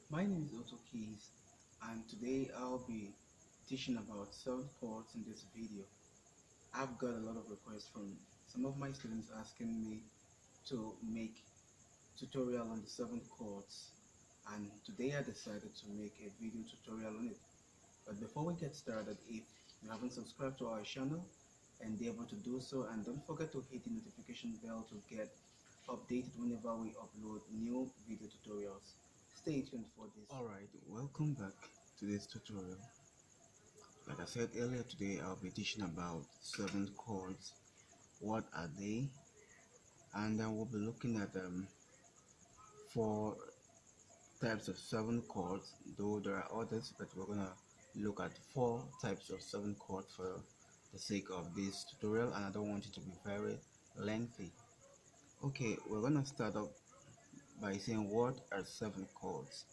My name is Otokeyz, and today I'll be teaching about seventh chords in this video. I've got a lot of requests from some of my students asking me to make tutorial on the seventh chords, and today I decided to make a video tutorial on it. But before we get started, if you haven't subscribed to our channel, endeavor to do so, and don't forget to hit the notification bell to get updated whenever we upload new video tutorials. Stay tuned for this. Alright, welcome back to this tutorial. Like I said earlier, today I'll be teaching about seventh chords. What are they? And then we'll be looking at four types of seventh chords, though there are others, but we're gonna look at four types of seventh chords for the sake of this tutorial, and I don't want it to be very lengthy. Okay, we're gonna start off by saying what are seventh chords.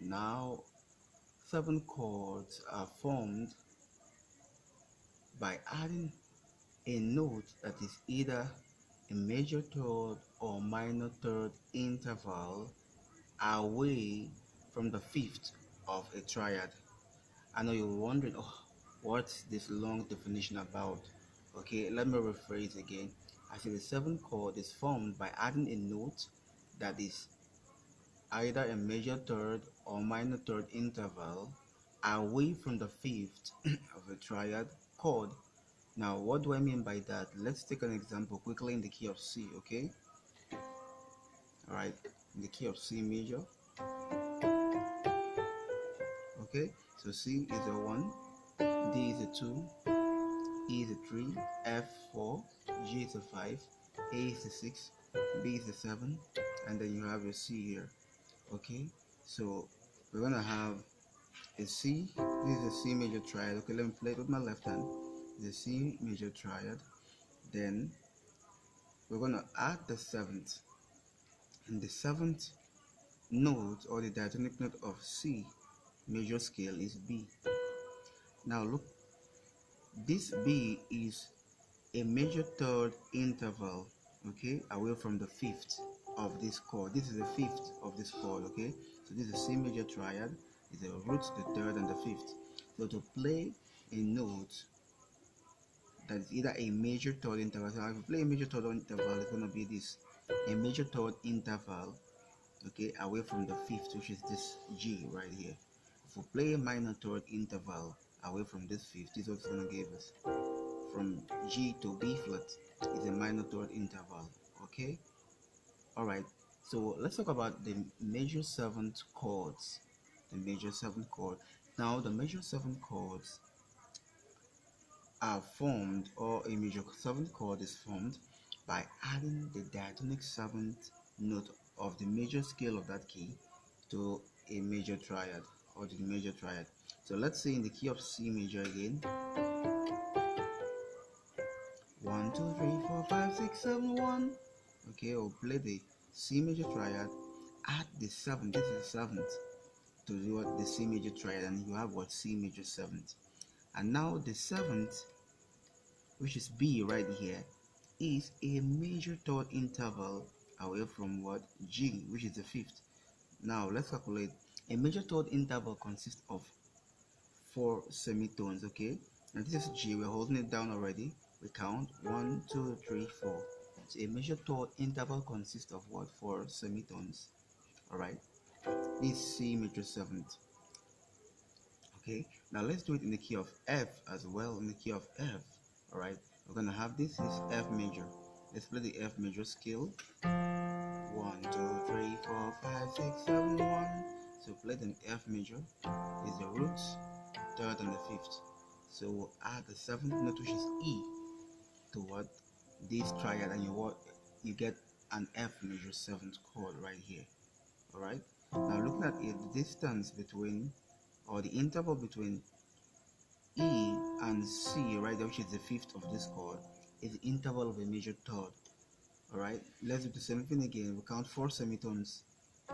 Now, seventh chords are formed by adding a note that is either a major third or minor third interval away from the fifth of a triad. I know you're wondering, oh, what's this long definition about? Okay, let me rephrase again. I said the seventh chord is formed by adding a note that is either a major third or minor third interval away from the fifth of a triad chord. Now, what do I mean by that? Let's take an example quickly in the key of C, okay? Alright, in the key of C major. Okay, so C is a 1, D is a 2, E is a 3, F 4, G is a 5, A is a 6, B is a 7, and then you have your C here. Okay, so we're gonna have a C. This is a C major triad. Okay, let me play it with my left hand. The C major triad. Then we're gonna add the seventh, and the seventh note or the diatonic note of C major scale is B. Now look, this B is a major third interval, okay, away from the fifth of this chord. This is the fifth of this chord, okay. So this is C major triad, is the root, the third, and the fifth. So to play a note that is either a major third interval, so if you play a major third interval, it's going to be this, a major third interval, okay, away from the fifth, which is this G right here. If we play a minor third interval away from this fifth, this is what it's going to give us. From G to B flat is a minor third interval, okay. All right, so let's talk about the major seventh chords. The major seventh chord. Now the major seventh chords are formed, or a major seventh chord is formed by adding the diatonic seventh note of the major scale of that key to a major triad, or to the major triad. So let's say in the key of C major again, 1 2 3 4 5 6 7 1. Okay, we'll play the C major triad, add the seventh. This is the seventh to do what the C major triad, and you have what C major seventh. And now the seventh, which is B right here, is a major third interval away from what G, which is the fifth. Now let's calculate. A major third interval consists of 4 semitones, okay, and this is G. We're holding it down already. We count 1 2 3 4. So a major third interval consists of what? 4 semitones. All right, this is C major seventh. Okay, now let's do it in the key of F as well. In the key of F, all right, we're gonna have this is F major. Let's play the F major scale. 1 2 3 4 5 6 7 1. So play the F major is the root, third, and the fifth. So we'll add the seventh note, which is E, to what this triad, and you get an F major seventh chord right here. All right, now looking at it, the distance between, or the interval between E and C right there, which is the fifth of this chord, is the interval of a major third. All right, let's do the same thing again. We count 4 semitones.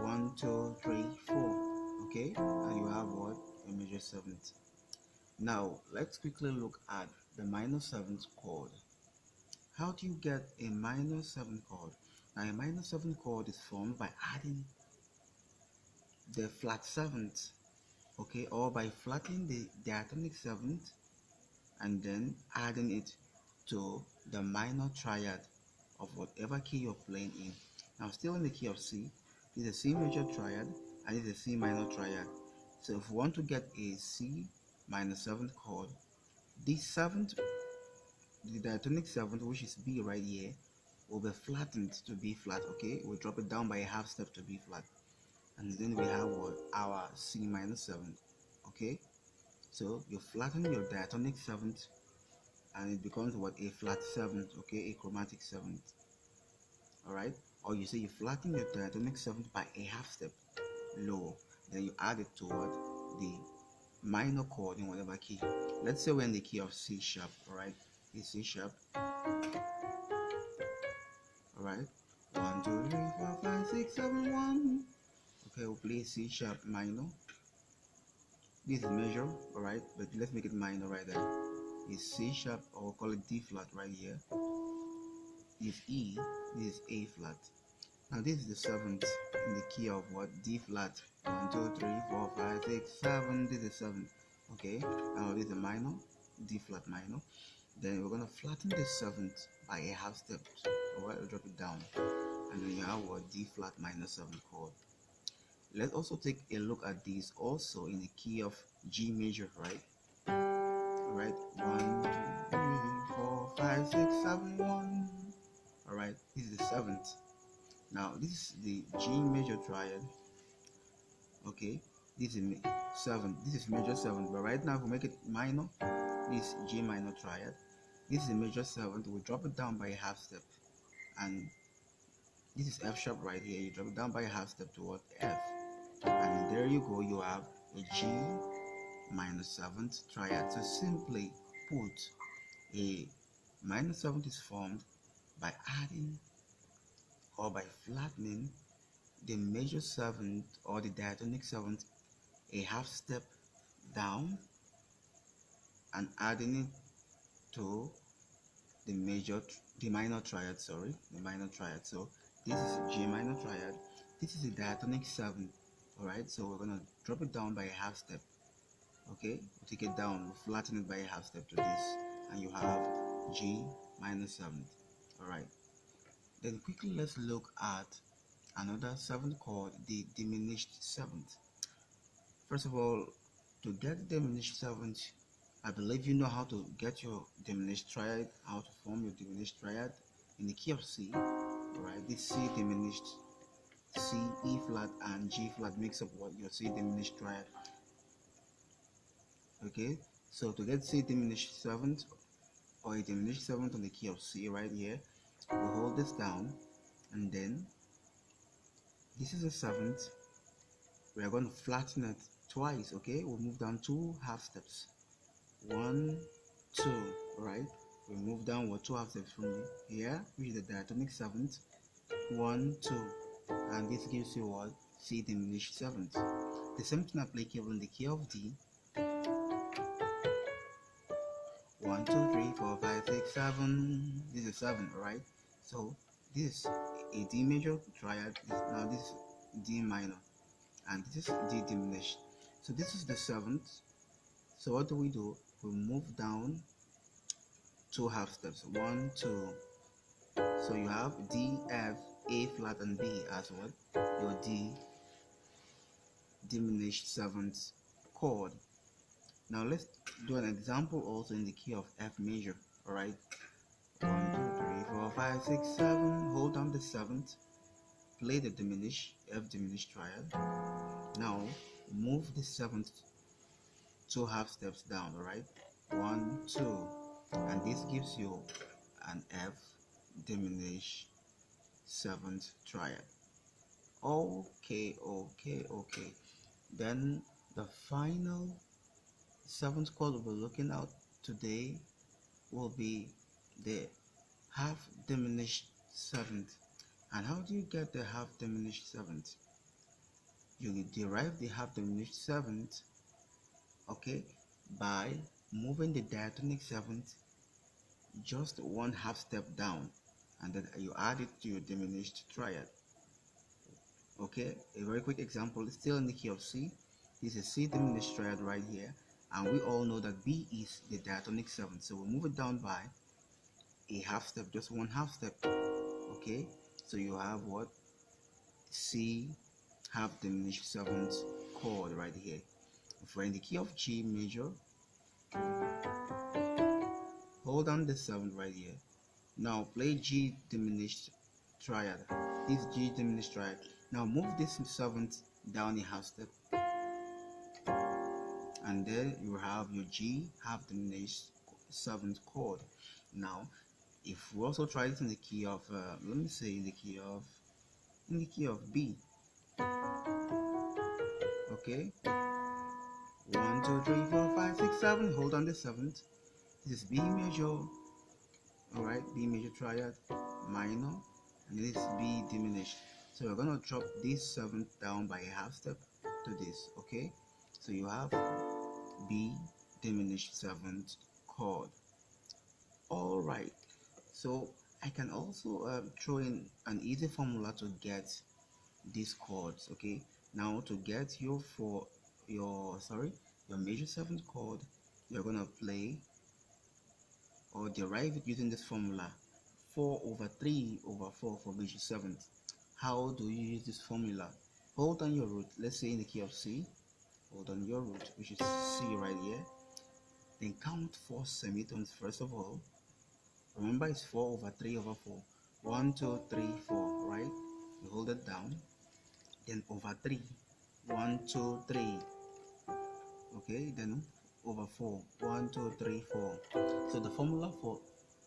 1 2 3 4. Okay, and you have what? A major seventh. Now let's quickly look at the minor seventh chord. How do you get a minor seventh chord? Now a minor seventh chord is formed by adding the flat seventh, okay, or by flattening the diatonic seventh and then adding it to the minor triad of whatever key you're playing in. Now, still in the key of C, this is a C major triad and this is a C minor triad. So if we want to get a C minor seventh chord, this seventh, the diatonic seventh, which is B right here, will be flattened to B flat, okay? We'll drop it down by a half step to B flat. And then we have what? Our C minor seventh, okay? So you flatten your diatonic seventh and it becomes what? A flat seventh, okay? A chromatic seventh, alright? Or you say you flatten your diatonic seventh by a half step lower, then you add it to what? The minor chord in whatever key. Let's say we're in the key of C sharp, alright? It's C sharp, alright? 1, 2, 3, 4, 5, 6, 7, 1. Okay, we'll play C sharp minor. This is major, alright? But let's make it minor right there. It's C sharp, or we'll call it D flat right here. This is E, this is A flat. Now this is the seventh in the key of what? D flat. 1, 2, 3, 4, 5, 6, 7. This is 7. Okay, now this is a minor, D flat minor. Then we're gonna flatten the seventh by a half step. Alright, we'll drop it down. And then you have what? D flat minor 7 chord. Let's also take a look at these also in the key of G major, right? Alright, 1, 2, 3, 4, 5, 6, 7, 1. Alright, this is the seventh. Now this is the G major triad. Okay, this is 7. This is major 7. But right now, if we make it minor, this G minor triad. This is a major 7th. We drop it down by a half step, and this is F sharp right here. You drop it down by a half step toward F, and there you go. You have a G minor 7th triad. So simply put, a minor 7th is formed by adding or by flattening the major 7th or the diatonic 7th a half step down and adding it to the minor triad, the minor triad. So this is a G minor triad, this is a diatonic 7, alright? So we're gonna drop it down by a half step, okay? We'll take it down, we'll flatten it by a half step to this, and you have G minor 7, alright? Then quickly let's look at another 7th chord, the diminished 7th. First of all, to get the diminished 7th, I believe you know how to get your diminished triad, how to form your diminished triad in the key of C, alright? This C diminished, C, E flat, and G flat makes up what your C diminished triad. Okay, so to get C diminished 7th or a diminished 7th on the key of C right here, we hold this down, and then this is a 7th. We are going to flatten it twice, okay? We'll move down 2 half steps. 1, 2, right? We move downward 2 half steps from here, which is the diatonic 7th. 1, 2, and this gives you what? C diminished 7th. The same thing applicable in the key of D. 1, 2, 3, 4, 5, 6, 7. This is 7, right? So this is a D major triad. Now this is D minor, and this is D diminished. So this is the 7th. So what do? We move down 2 half steps. 1, 2. So you have D, F, A flat, and B as what? Your D diminished 7th chord. Now let's do an example also in the key of F major. Alright. 1, 2, 3, 4, 5, 6, 7. Hold down the 7th. Play the diminished, F diminished triad. Now move the 7th 2 half steps down, alright? 1, 2, and this gives you an F diminished 7th triad. Okay. Then the final 7th chord we'll be looking at today will be the half diminished 7th. And how do you get the half diminished 7th? You derive the half diminished 7th, okay, by moving the diatonic 7th just 1 half step down, and then you add it to your diminished triad. Okay, a very quick example is still in the key of C. This is C diminished triad right here, and we all know that B is the diatonic seventh, so we'll move it down by a half step, just one half step. Okay, so you have what? C half diminished seventh chord right here. If we're in the key of G major, hold on the seventh right here. Now play G diminished triad. This G diminished triad. Now move this seventh down a half step, and there you have your G half diminished seventh chord. Now, if we also try it in the key of, let me say in the key of B. Okay, 1, 2, 3, 4, 5, 6, 7. Hold on the seventh. This is B major. All right, B major triad, minor, and this is B diminished. So we're gonna drop this seventh down by a half step to this. Okay, so you have B diminished seventh chord. All right, so I can also throw in an easy formula to get these chords. Okay, now to get your major seventh chord, you're gonna play or derive it using this formula: 4 over 3 over 4 for major seventh. How do you use this formula? Hold on your root, let's say in the key of C. Hold on your root, which is C right here. Then count 4 semitones first of all. Remember, it's 4 over 3 over 4. 1, 2, 3, 4, right? You hold it down. Then over 3. 1, 2, 3. Okay, then over 4. 1, 2, 3, 4. So the formula for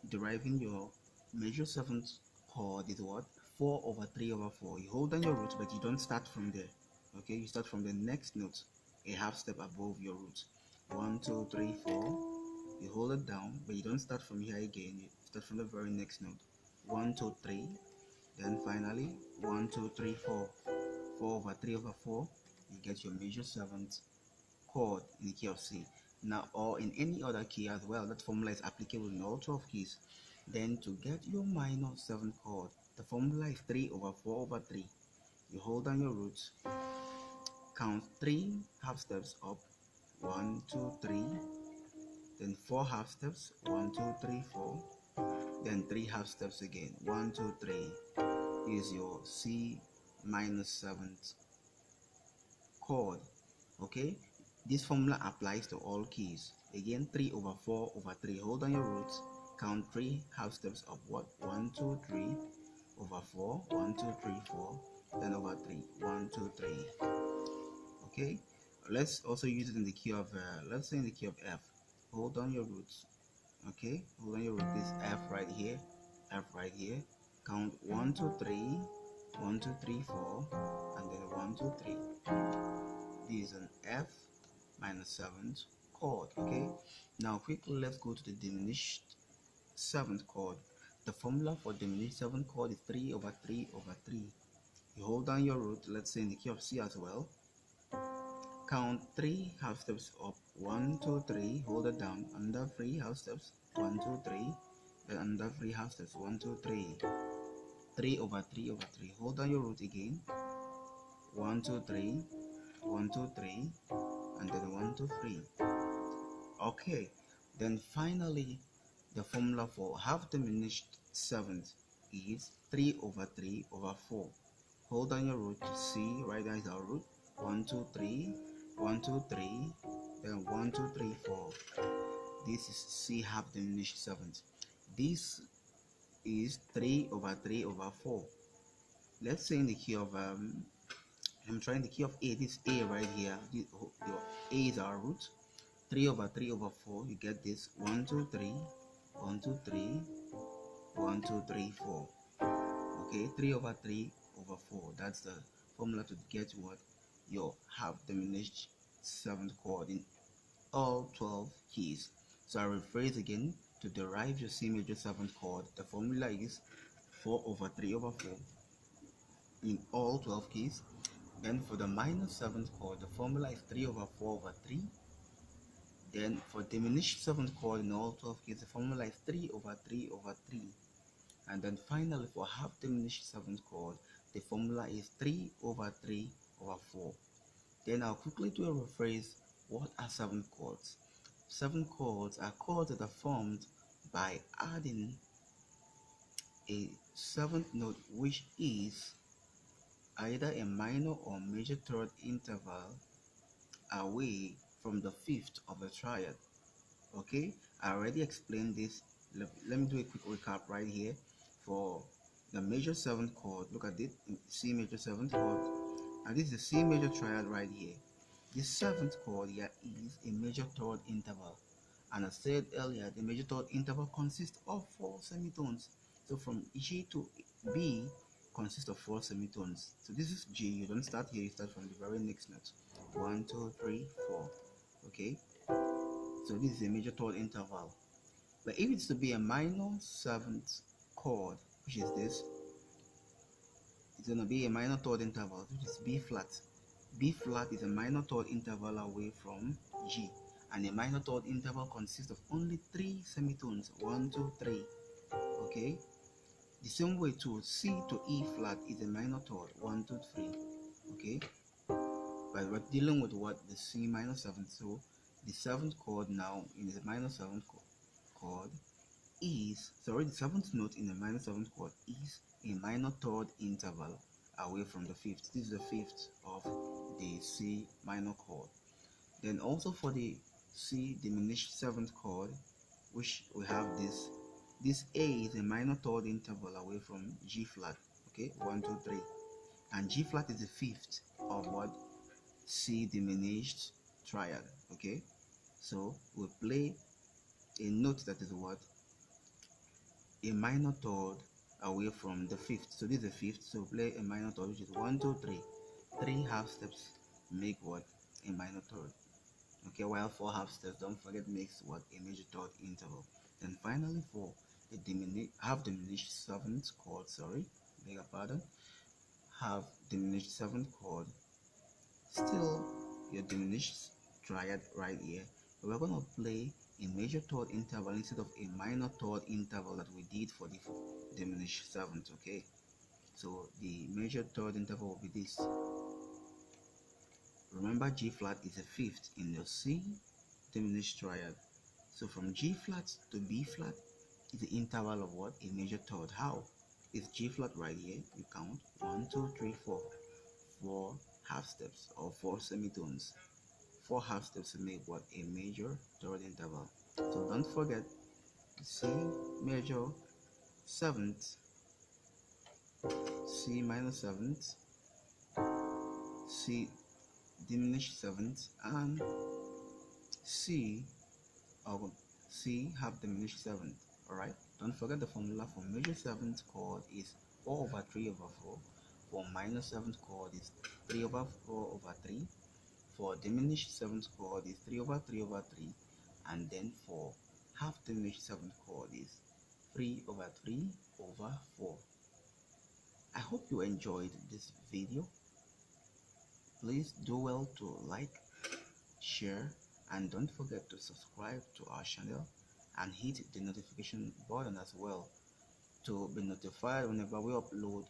deriving your major seventh chord is what? 4 over 3 over 4. You hold down your root, but you don't start from there. Okay, you start from the next note, a half step above your root. 1, 2, 3, 4. You hold it down, but you don't start from here again. You start from the very next note. 1, 2, 3. Then finally 1, 2, 3, 4. 4 over 3 over 4. You get your major seventh chord in the key of C. Now, or in any other key as well, that formula is applicable in all 12 keys. Then to get your minor seventh chord, the formula is 3 over 4 over 3. You hold down your roots, count 3 half steps up, 1, 2, 3, then 4 half steps, 1, 2, 3, 4, then 3 half steps again, 1, 2, 3. Is your C minor seventh chord. Okay, this formula applies to all keys. Again, 3 over 4 over 3. Hold on your roots, count 3 half steps upward, 1, 2, 3, over 4, 1, 2, 3, 4, then over 3, 1, 2, 3. Okay, let's also use it in the key of let's say in the key of F. Hold on your roots. Okay, hold on your root. This F right here, F right here. Count 1, 2, 3, 1, 2, 3, 4, and then 1, 2, 3. This is an F minor seventh chord. Okay, now quickly let's go to the diminished seventh chord. The formula for diminished seventh chord is 3 over 3 over 3. You hold down your root, let's say in the key of C as well. Count 3 half steps up, 1, 2, 3, hold it down, under 3 half steps, 1, 2, 3, then under 3 half steps, 1, 2, 3, 3 over 3 over 3, hold down your root again, 1, 2, 3, 1, 2, 3, and then 1, 2, 3. Okay, then finally, the formula for half diminished seventh is 3 over 3 over 4. Hold down your root to C, right there is our root, 1, 2, 3, 1, 2, 3, then 1, 2, 3, 4. This is C half diminished seventh. This is 3 over 3 over 4. Let's say in the key of I'm trying the key of A. This A right here. Your A is our root. 3 over 3 over 4. You get this 1, 2, 3, 1, 2, 3, 1, 2, 3, 4. Okay, 3 over 3 over 4. That's the formula to get what? Your half diminished seventh chord in all 12 keys. So I rephrase again: to derive your C major seventh chord, the formula is 4 over 3 over 4 in all 12 keys. Then for the minor seventh chord, the formula is 3 over 4 over 3. Then for diminished seventh chord in all 12 keys, the formula is 3 over 3 over 3. And then finally for half diminished seventh chord, the formula is 3 over 3 over 4. Then I'll quickly do a rephrase. What are seventh chords? Seventh chords are chords that are formed by adding a seventh note, which is either a minor or major third interval away from the fifth of the triad. Okay, I already explained this. Let me do a quick recap right here. For the major seventh chord, look at it, C major seventh chord, and this is the C major triad right here. The seventh chord here is a major third interval, and I said earlier the major third interval consists of 4 semitones. So from G to B consists of 4 semitones. So this is G. You don't start here, you start from the very next note. 1 2 3 4. Okay, so this is a major third interval. But if it's to be a minor seventh chord, which is this, it's going to be a minor third interval, which is B flat. B flat is a minor third interval away from G, and a minor third interval consists of only 3 semitones. 1 2 3. Okay, the same way to C to E flat is a minor third. 1 2 3. Okay, but we're dealing with what? The C minor 7th. So the 7th chord now in the minor 7th chord is, sorry, the 7th note in the minor 7th chord is a minor third interval away from the 5th. This is the 5th of the C minor chord. Then also for the C diminished 7th chord, which we have this A is a minor third interval away from G flat. Okay, 1 2 3, and G flat is the 5th of what? C diminished triad. Okay, so we play a note that is what? A minor third away from the 5th. So this is the 5th, so play a minor third, which is 1 2 3. 3 half steps make what? A minor third. Okay, while 4 half steps, don't forget, makes what? A major third interval. Then finally for the half diminished 7th chord, sorry, beg your pardon, half diminished 7th chord, still your diminished triad right here. We're going to play a major third interval instead of a minor third interval that we did for the diminished 7th. Okay, so the major third interval will be this. Remember, G flat is a 5th in the C diminished triad. So from G flat to B flat is the interval of what? A major third. How? It's G flat right here. You count 1 2 3 4. 4 half steps or 4 semitones. 4 half steps to make what? A major third interval. So don't forget, C major 7th, C minor 7th, C diminished 7th, and C or C half diminished 7th. Alright, don't forget the formula for major 7th chord is 4 over 3 over 4. For minor 7th chord is 3 over 4 over 3. For diminished 7th chord is 3 over 3 over 3. And then for half diminished 7th chord is 3 over 3 over 4. I hope you enjoyed this video. Please do well to like, share, and don't forget to subscribe to our channel and hit the notification button as well to be notified whenever we upload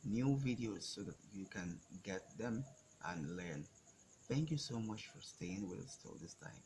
new videos so that you can get them and learn. Thank you so much for staying with us till this time.